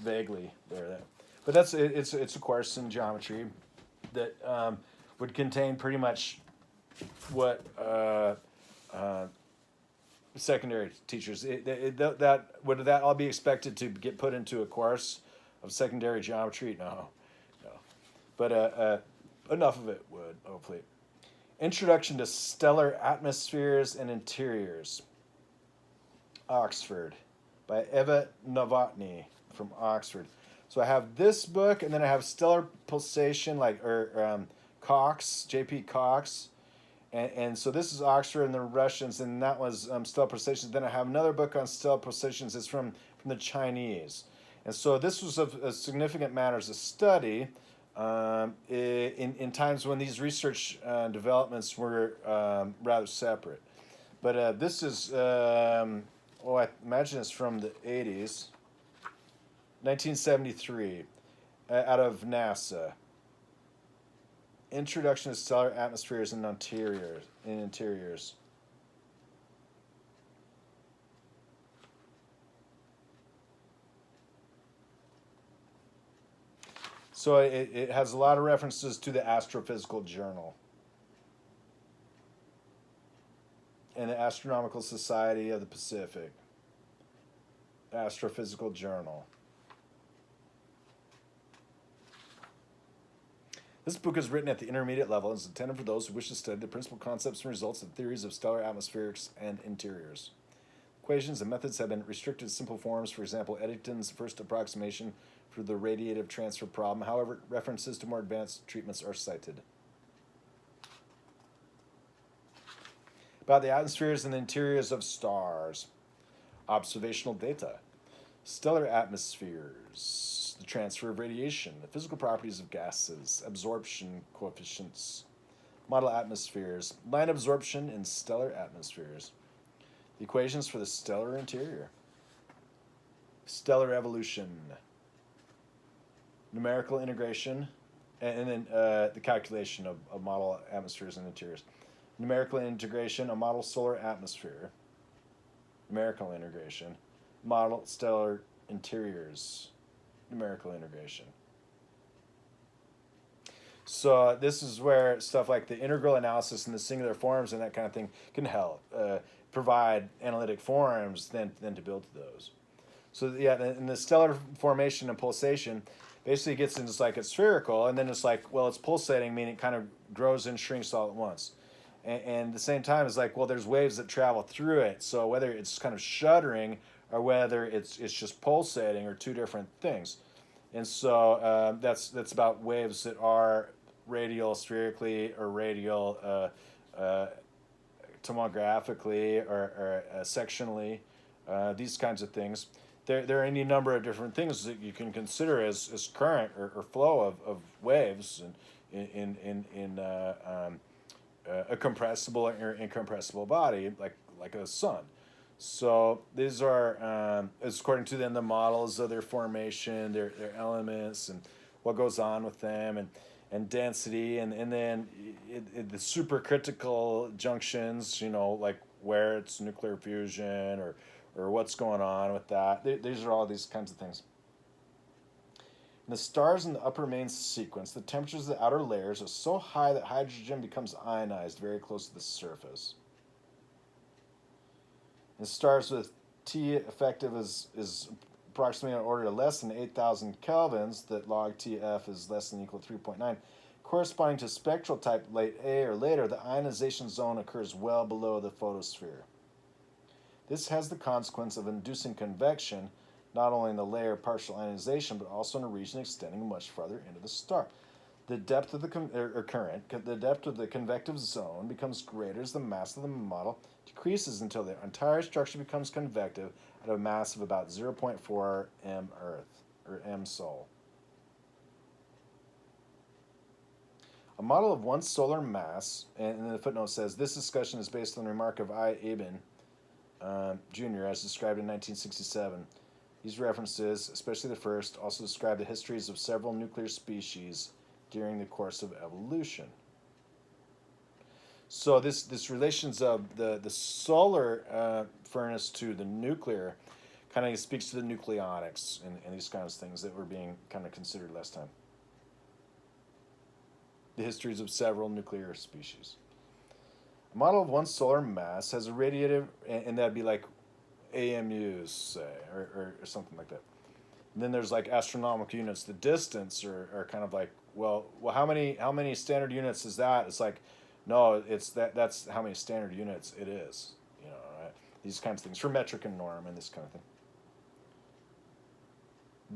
vaguely there. But that's it's a course in geometry that would contain pretty much what secondary teachers that would that all be expected to get put into a course of secondary geometry? No. But enough of it would, hopefully. Introduction to Stellar Atmospheres and Interiors. Oxford, by Eva Novotny from Oxford. So I have this book, and then I have Stellar Pulsation, Cox, J.P. Cox. And so this is Oxford and the Russians, and that was stellar pulsations. Then I have another book on stellar pulsations. It's from the Chinese. And so this was of a significant matter as a study in times when these research developments were rather separate. But this is, I imagine it's from the 80s, 1973, out of NASA. Introduction to Stellar Atmospheres and Interiors. So it has a lot of references to the Astrophysical Journal and the Astronomical Society of the Pacific. Astrophysical Journal. This book is written at the intermediate level and is intended for those who wish to study the principal concepts and results of theories of stellar atmospherics and interiors. Equations and methods have been restricted to simple forms, for example, Eddington's first approximation for the radiative transfer problem. However, references to more advanced treatments are cited. About the atmospheres and the interiors of stars. Observational data. Stellar atmospheres, the transfer of radiation, the physical properties of gases, absorption coefficients, model atmospheres, line absorption in stellar atmospheres, the equations for the stellar interior, stellar evolution, numerical integration, and then the calculation of model atmospheres and interiors. Numerical integration, a model solar atmosphere, numerical integration, model stellar interiors, numerical integration. So this is where stuff like the integral analysis and the singular forms and that kind of thing can help provide analytic forms then to build those. So yeah, and the stellar formation and pulsation basically gets into like it's spherical, and then it's like, well, it's pulsating, meaning it kind of grows and shrinks all at once. And at the same time, it's like, well, there's waves that travel through it. So whether it's kind of shuddering or whether it's just pulsating are two different things. And so that's about waves that are radial spherically or radial tomographically or sectionally, these kinds of things. There are any number of different things that you can consider as current or flow of waves in a compressible or incompressible body like a sun. So these are, according to them, the models of their formation, their elements, and what goes on with them, and density, and then the supercritical junctions, like where it's nuclear fusion or what's going on with that. These are all these kinds of things. In the stars in the upper main sequence, the temperatures of the outer layers are so high that hydrogen becomes ionized very close to the surface. In stars with T effective is approximately on order of less than 8,000 kelvins, that log TF is less than or equal to 3.9, corresponding to spectral type late A or later, the ionization zone occurs well below the photosphere. This has the consequence of inducing convection, not only in the layer of partial ionization, but also in a region extending much farther into the star. The depth of the the depth of the convective zone becomes greater as the mass of the model decreases until the entire structure becomes convective at a mass of about 0.4 m Earth, or m Sol. A model of one solar mass, and the footnote says, this discussion is based on the remark of I. Abin, Jr., as described in 1967. These references, especially the first, also describe the histories of several nuclear species during the course of evolution. So this relations of the solar furnace to the nuclear kind of speaks to the nucleonics and these kinds of things that were being kind of considered last time. The histories of several nuclear species. A model of one solar mass has a radiative, and that'd be like AMUs, say, or something like that. And then there's like astronomical units. The distance are kind of like, well, how many standard units is that? It's like, no, it's that's how many standard units it is. You know, right? These kinds of things for metric and norm and this kind of thing.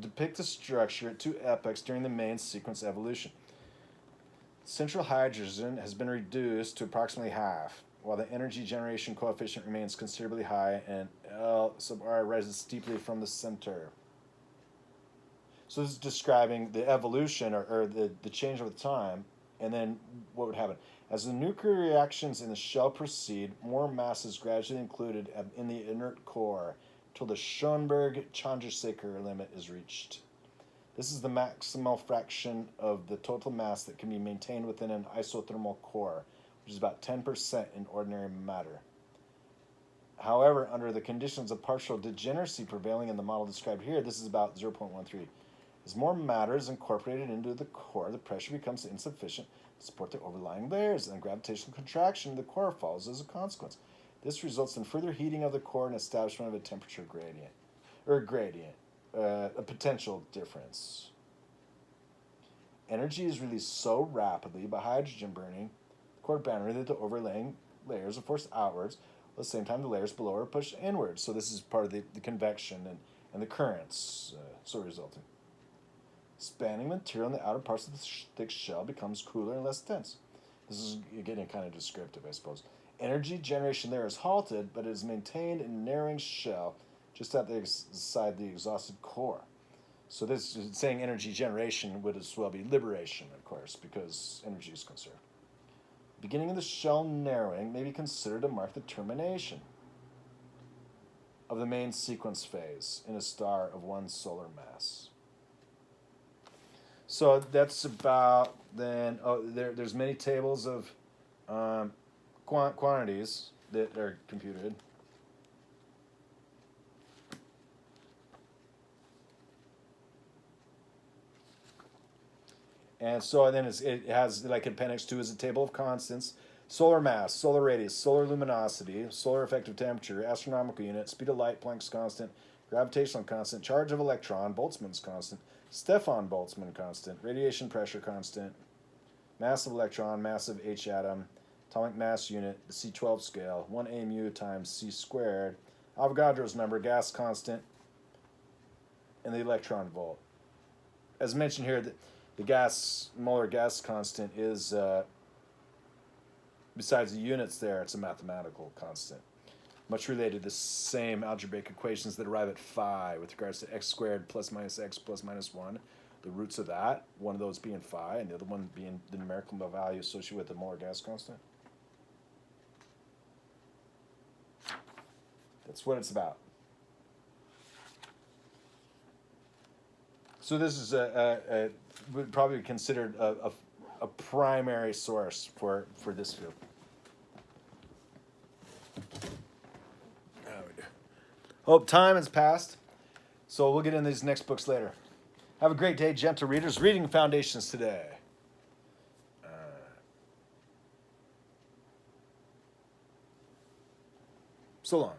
Depict the structure at two epochs during the main sequence evolution. Central hydrogen has been reduced to approximately half, while the energy generation coefficient remains considerably high, and L sub R rises steeply from the center. So this is describing the evolution or the change over time, and then what would happen. As the nuclear reactions in the shell proceed, more mass is gradually included in the inert core until the Schoenberg-Chandrasekhar limit is reached. This is the maximal fraction of the total mass that can be maintained within an isothermal core, which is about 10% in ordinary matter. However, under the conditions of partial degeneracy prevailing in the model described here, this is about 0.13. As more matter is incorporated into the core, the pressure becomes insufficient to support the overlying layers, and gravitational contraction of the core follows as a consequence. This results in further heating of the core and establishment of a temperature gradient, a potential difference. Energy is released so rapidly by hydrogen burning the core boundary that the overlaying layers are forced outwards, while at the same time the layers below are pushed inwards. So this is part of the convection and the currents resulting. Spanning material in the outer parts of the thick shell becomes cooler and less dense. This is getting kind of descriptive, I suppose. Energy generation there is halted, but it is maintained in a narrowing shell just outside the exhausted core. So this is saying energy generation would as well be liberation, of course, because energy is conserved. The beginning of the shell narrowing may be considered to mark the termination of the main sequence phase in a star of one solar mass. So that's about then. There's many tables of quantities that are computed. And so then it has, like appendix 2 is a table of constants: solar mass, solar radius, solar luminosity, solar effective temperature, astronomical unit, speed of light, Planck's constant, gravitational constant, charge of electron, Boltzmann's constant, Stefan-Boltzmann constant, radiation pressure constant, mass of electron, mass of H atom, atomic mass unit, the C12 scale, 1 AMU times C squared, Avogadro's number, gas constant, and the electron volt. As mentioned here, the molar gas constant is, besides the units there, it's a mathematical constant. Much related to the same algebraic equations that arrive at phi with regards to x squared plus minus x plus minus 1. The roots of that, one of those being phi, and the other one being the numerical value associated with the molar gas constant. That's what it's about. So this is would probably be considered a primary source for this field. Hope time has passed, so we'll get into these next books later. Have a great day, gentle readers. Reading Foundations today. So long.